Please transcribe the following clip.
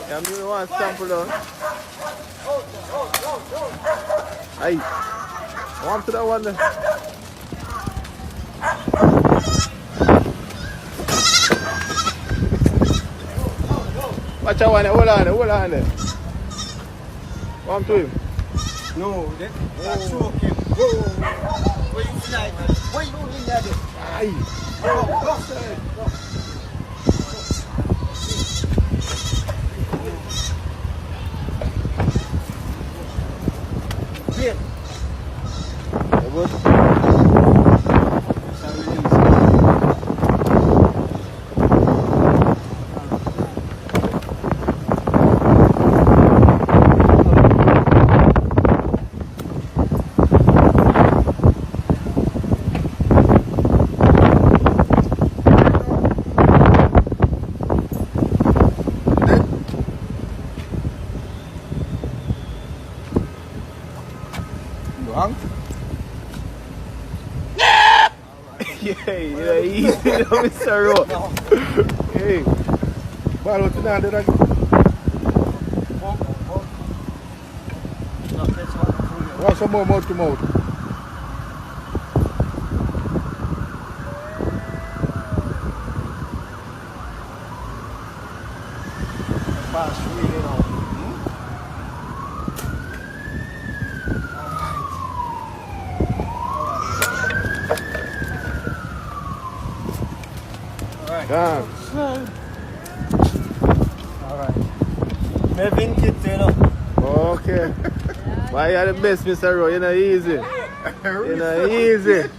Yeah, me want sample down. Aye. Warm to that one there. Watch out one there, hold on there. Warm to him. No, that's choking. Where you slide? Where you in there? Aye. Here. You good? Wrong? Yeah, easy, Mr. Ro. Hey, ball out to now, did I? Want some more mouth to mouth? Fast, really now. Done. Alright. Mevin kit, you know. Okay. Why you are the best, Mr. Ro? You're not easy. You're not easy.